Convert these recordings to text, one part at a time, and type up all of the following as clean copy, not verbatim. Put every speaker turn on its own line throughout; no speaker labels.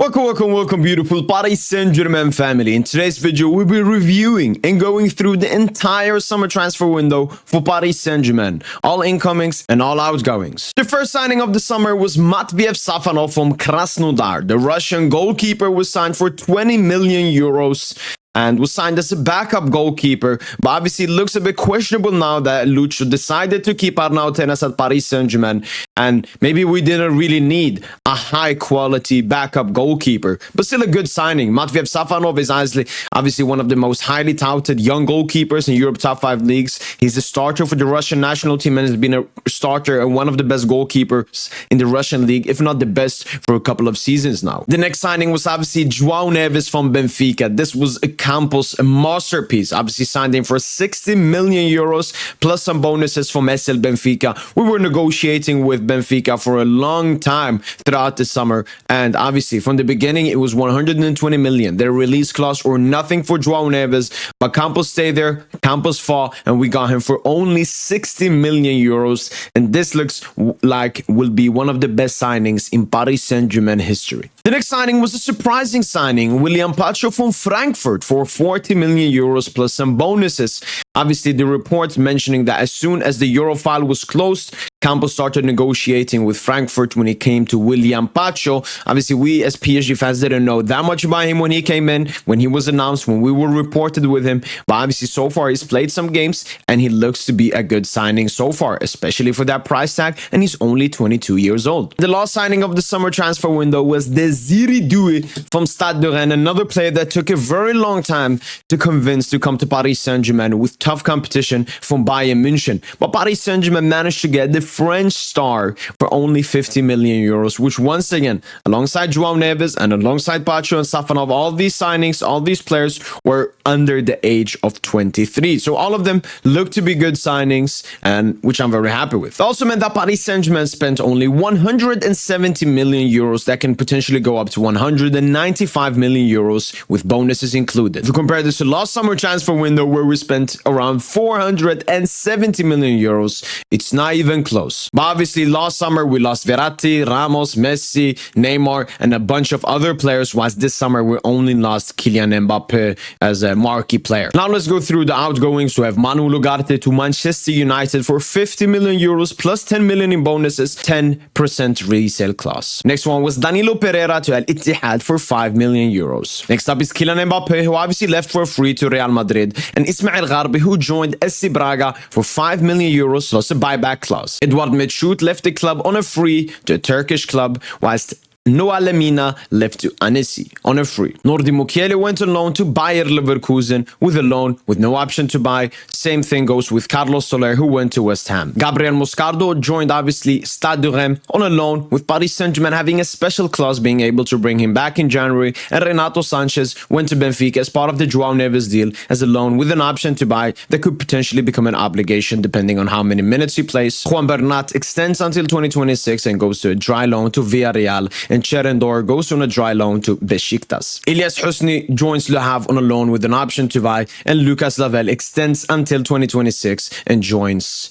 Welcome, beautiful Paris Saint Germain family. In today's video, we'll be reviewing and going through the entire summer transfer window for Paris Saint Germain, all incomings and all outgoings. The first signing of the summer was Matviev Safanov from Krasnodar. The Russian goalkeeper was signed for 20 million euros and was signed as a backup goalkeeper, but obviously it looks a bit questionable now that Lucho decided to keep Arnaud Tenas at Paris Saint-Germain, and maybe we didn't really need a high-quality backup goalkeeper, but still a good signing. Matviev Safanov is obviously one of the most highly touted young goalkeepers in Europe's top 5 leagues. He's a starter for the Russian national team and has been a starter and one of the best goalkeepers in the Russian league, if not the best, for a couple of seasons now. The next signing was obviously João Neves from Benfica. This was a Campos, a masterpiece, obviously signed in for 60 million euros plus some bonuses from SL Benfica. We were negotiating with Benfica for a long time throughout the summer, and obviously from the beginning it was 120 million. Their release clause or nothing for João Neves, but Campos stayed there, Campos fought, and we got him for only 60 million euros, and this looks like will be one of the best signings in Paris Saint-Germain history. The next signing was a surprising signing, William Pacho from Frankfurt for 40 million euros plus some bonuses. Obviously, the reports mentioning that as soon as the Euro file was closed, Campos started negotiating with Frankfurt when it came to William Pacho. Obviously, we as PSG fans didn't know that much about him when he came in, when he was announced, when we were reported with him. But obviously, so far, he's played some games and he looks to be a good signing so far, especially for that price tag. And he's only 22 years old. The last signing of the summer transfer window was Desiree Doué from Stade de Rennes, another player that took a very long time to convince to come to Paris Saint-Germain with tough competition from Bayern München. But Paris Saint-Germain managed to get the French star for only 50 million euros, which once again, alongside João Neves and alongside Pacho and Safanov, all these signings, all these players were under the age of 23. So all of them look to be good signings, and which I'm very happy with. It also meant that Paris Saint-Germain spent only 170 million euros that can potentially go up to 195 million euros with bonuses included. If you compare this to last summer transfer window where we spent around 470 million euros, it's not even close. But obviously last summer we lost Verratti, Ramos, Messi, Neymar, and a bunch of other players, whilst this summer we only lost Kylian Mbappe as a marquee player. Now let's go through the outgoings. We have Manu Ugarte to Manchester United for 50 million euros plus 10 million in bonuses, 10% resale clause. Next one was Danilo Pereira to Al Ittihad for 5 million euros. Next up is Kylian Mbappe, who obviously left for free to Real Madrid, and Ismail Gharbi, who joined SC Braga for 5 million euros plus a buyback clause. Edouard Mechout left the club on a free to a Turkish club, whilst Noah Lemina left to Annecy on a free. Nordi Mukiele went on loan to Bayer Leverkusen with a loan with no option to buy. Same thing goes with Carlos Soler, who went to West Ham. Gabriel Moscardo joined obviously Stade de Rennes on a loan, with Paris Saint-Germain having a special clause being able to bring him back in January, and Renato Sanchez went to Benfica as part of the João Neves deal as a loan with an option to buy that could potentially become an obligation depending on how many minutes he plays. Juan Bernat extends until 2026 and goes to a dry loan to Villarreal, and Cherendor goes on a dry loan to Besiktas. Ilyas Husni joins Le Havre on a loan with an option to buy, and Lucas Lavelle extends until 2026 and joins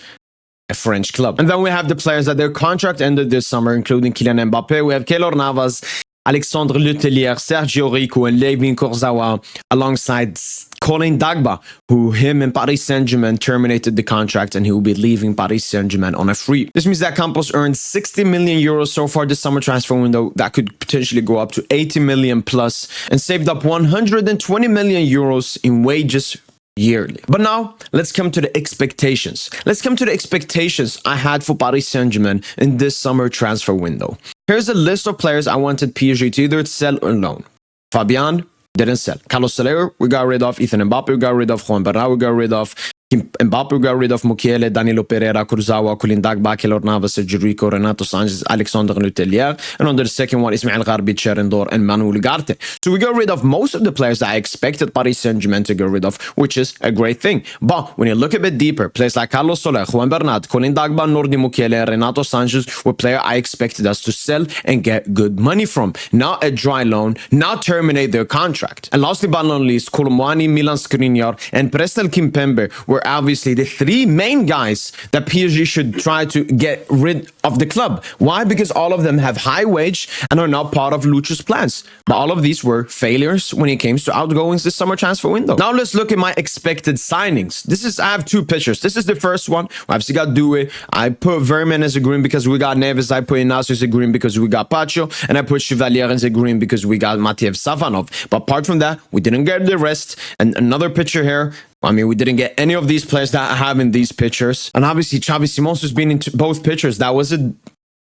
a French club. And then we have the players that their contract ended this summer, including Kylian Mbappe. We have Keylor Navas, Alexandre Letellier, Sergio Rico, and Levin Kurzawa, alongside Colin Dagba, who him and Paris Saint-Germain terminated the contract, and he will be leaving Paris Saint-Germain on a free. This means that Campos earned 60 million euros so far this summer transfer window. That could potentially go up to 80 million plus, and saved up 120 million euros in wages yearly. But now let's come to the expectations. Let's come to the expectations I had for Paris Saint-Germain in this summer transfer window. Here's a list of players I wanted PSG to either sell or loan. Fabian didn't sell. Carlos Soler, we got rid of. Ethan Mbappe, we got rid of. Juan Bernat, we got rid of. Mbappe got rid of. Mukiele, Danilo Pereira, Kurzawa, Colin Dagba, Keylor Navas, Sergio Rico, Renato Sanchez, Alexandre Letellier, and on the second one, Ismail Gharbi, Cherendor, and Manu Ugarte. So we got rid of most of the players that I expected Paris Saint-Germain to get rid of, which is a great thing. But when you look a bit deeper, players like Carlos Soler, Juan Bernat, Colin Dagba, Nordi Mukiele, Renato Sanchez were players I expected us to sell and get good money from. Not a dry loan, not terminate their contract. And lastly but not least, Kolomwani, Milan Skriniar, and Presnel Kimpembe were were obviously the three main guys that PSG should try to get rid of the club. Why? Because all of them have high wage and are not part of Lucha's plans. But all of these were failures when it came to outgoings this summer transfer window. Now let's look at my expected signings. I have two pictures. This is the first one. I obviously got Due. I put Vermin as a green because we got Neves. I put Inacio as a green because we got Pacho. And I put Chevalier as a green because we got Matiev Safanov. But apart from that, we didn't get the rest. And another picture here. I mean, we didn't get any of these players that I have in these pictures. And obviously, Xavi Simons has been in both pictures. That was a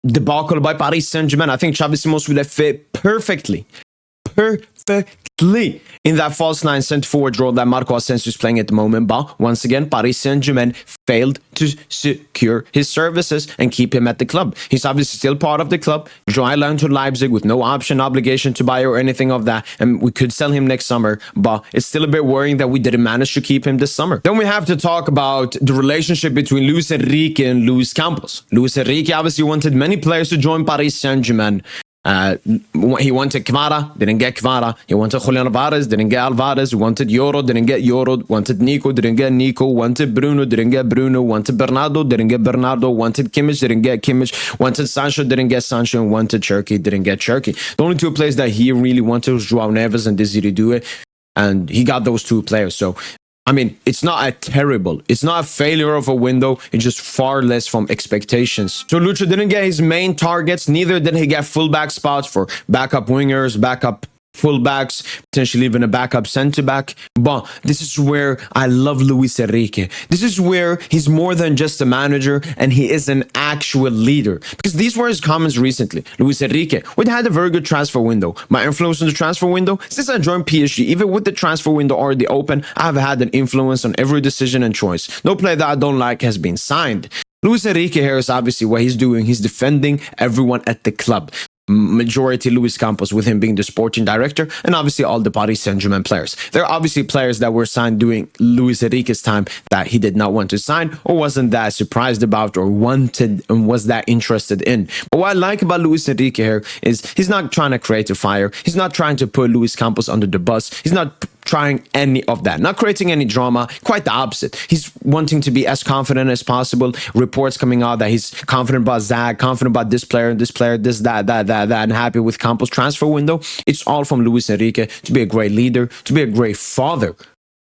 debacle by Paris Saint Germain. I think Xavi Simons would have fit perfectly in that false nine center forward role that Marco Asensio is playing at the moment. But once again, Paris Saint Germain failed to secure his services and keep him at the club. He's obviously still part of the club. Dry line to Leipzig with no option, obligation to buy or anything of that. And we could sell him next summer, but it's still a bit worrying that we didn't manage to keep him this summer. Then we have to talk about the relationship between Luis Enrique and Luis Campos. Luis Enrique obviously wanted many players to join Paris Saint Germain. He wanted Kvara, didn't get Kvara. He wanted Julian Alvarez, didn't get Alvarez. Wanted Yoro, didn't get Yoro. Wanted Nico, didn't get Nico. Wanted Bruno, didn't get Bruno. Wanted Bernardo, didn't get Bernardo. Wanted Kimmich, didn't get Kimmich. Wanted Sancho, didn't get Sancho. And wanted Cherky, didn't get Cherky. The only two players that he really wanted was Joao Neves and Desiree Doué, and he got those two players. So I mean, it's not a failure of a window. It's just far less from expectations. So Lucha didn't get his main targets. Neither did he get fullback spots for backup wingers, backup fullbacks, potentially even a backup center-back. But this is where I love Luis Enrique. This is where he's more than just a manager and he is an actual leader. Because these were his comments recently. Luis Enrique, we had a very good transfer window. My influence on the transfer window, since I joined PSG, even with the transfer window already open, I've had an influence on every decision and choice. No player that I don't like has been signed. Luis Enrique here is obviously what he's doing. He's defending everyone at the club. Majority Luis Campos, with him being the sporting director, and obviously all the Paris Saint Germain players. There are obviously players that were signed during Luis Enrique's time that he did not want to sign or wasn't that surprised about or wanted and was that interested in. But what I like about Luis Enrique here is he's not trying to create a fire. He's not trying to put Luis Campos under the bus. He's not trying any of that, not creating any drama. Quite the opposite. He's wanting to be as confident as possible. Reports coming out that he's confident about Zag, confident about this player, this, that, and happy with Campos' transfer window. It's all from Luis Enrique to be a great leader, to be a great father.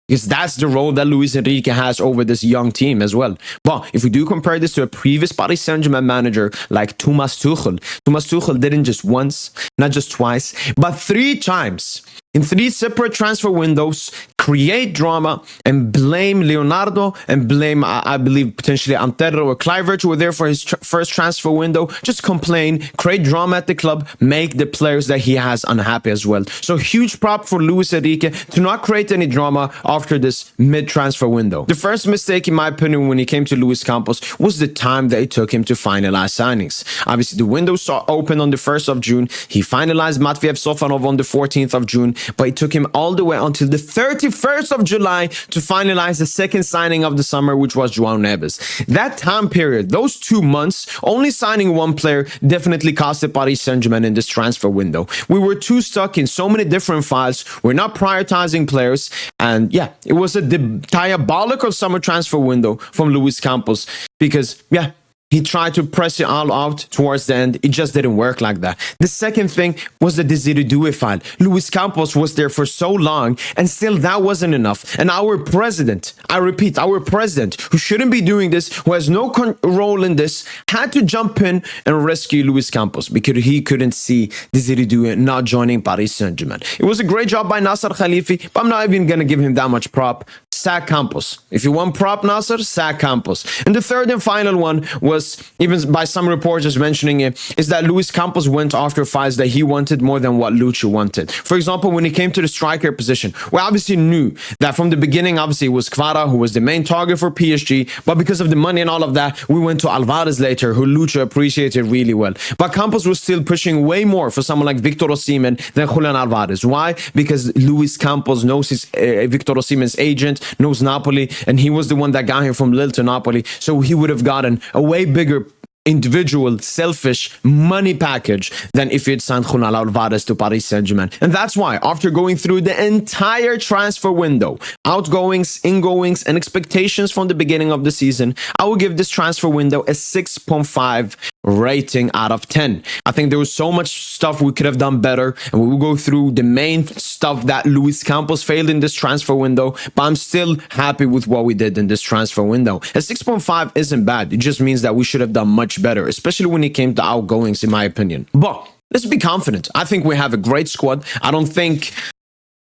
Because that's the role that Luis Enrique has over this young team as well. But if we do compare this to a previous Paris Saint Germain manager like Thomas Tuchel didn't just once, not just twice, but 3 times in 3 separate transfer windows, create drama and blame Leonardo and blame, I believe, potentially Antero or Kluivert, who were there for his first transfer window. Just complain, create drama at the club, make the players that he has unhappy as well. So huge prop for Luis Enrique to not create any drama after this mid-transfer window. The first mistake, in my opinion, when he came to Luis Campos was the time that it took him to finalize signings. Obviously, the window saw open on the 1st of June. He finalized Matiev Safanov on the 14th of June. But it took him all the way until the 31st of July to finalize the second signing of the summer, which was Joao Neves. That time period, those 2 months, only signing one player definitely costed Paris Saint Germain in this transfer window. We were too stuck in so many different files. We're not prioritizing players. And yeah, it was a diabolical summer transfer window from Luis Campos because, yeah, he tried to press it all out towards the end. It just didn't work like that. The second thing was the Desiree Doué file. Luis Campos was there for so long, and still that wasn't enough. And our president, I repeat, our president, who shouldn't be doing this, who has no role in this, had to jump in and rescue Luis Campos because he couldn't see Desiree Doué not joining Paris Saint Germain. It was a great job by Nasser Khalifi, but I'm not even going to give him that much prop. Sack Campos. If you want prop Nasser, sack Campos. And the third and final one was, even by some reporters mentioning it, is that Luis Campos went after files that he wanted more than what Lucha wanted. For example, when he came to the striker position, we obviously knew that from the beginning, obviously it was Kvara who was the main target for PSG, but because of the money and all of that, we went to Alvarez later, who Lucha appreciated really well. But Campos was still pushing way more for someone like Victor Osimhen than Julian Alvarez. Why? Because Luis Campos knows his Victor Osimhen's agent, knows Napoli, and he was the one that got him from Lille to Napoli, so he would have gotten a way bigger individual, selfish money package than if you'd signed Julian Alvarez to Paris Saint Germain. And that's why, after going through the entire transfer window, outgoings, ingoings, and expectations from the beginning of the season, I will give this transfer window a 6.5 rating out of 10. I think there was so much stuff we could have done better, and we will go through the main stuff that Luis Campos failed in this transfer window, but I'm still happy with what we did in this transfer window. A 6.5 isn't bad. It just means that we should have done much better, especially when it came to outgoings, in my opinion. But let's be confident. I think we have a great squad. I don't think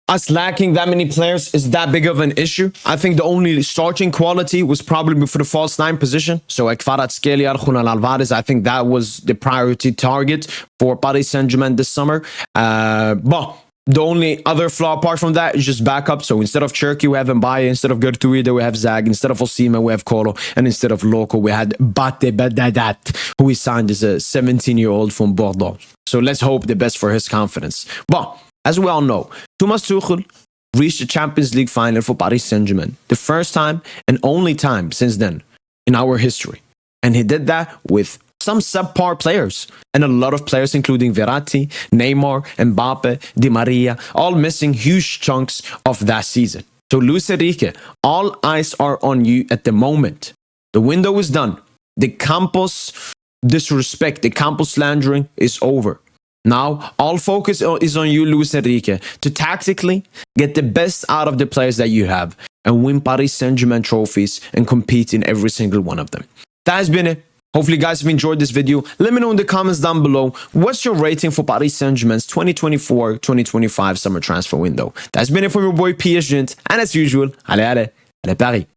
us lacking that many players is that big of an issue. I think the only starting quality was probably for the false nine position. So Kvaratskhelia, Julian Alvarez, I think that was the priority target for Paris Saint Germain this summer. But the only other flaw apart from that is just backup. So instead of Cherki, we have Mbaye. Instead of Gertruida, we have Zag. Instead of Osimhen, we have Kolo. And instead of Loco, we had Bate Badadat, who we signed as a 17-year-old from Bordeaux. So let's hope the best for his confidence. But as we all know, Thomas Tuchel reached the Champions League final for Paris Saint Germain. The first time and only time since then in our history. And he did that with some subpar players, and a lot of players including Verratti, Neymar, Mbappe, Di Maria, all missing huge chunks of that season. So Luis Enrique, all eyes are on you at the moment. The window is done. The Campos disrespect, the Campos slandering is over. Now, all focus is on you, Luis Enrique, to tactically get the best out of the players that you have and win Paris Saint Germain trophies and compete in every single one of them. That has been it. Hopefully you guys have enjoyed this video. Let me know in the comments down below, what's your rating for Paris Saint Germain's 2024-2025 summer transfer window? That's been it from your boy PSG, and as usual, allez Paris!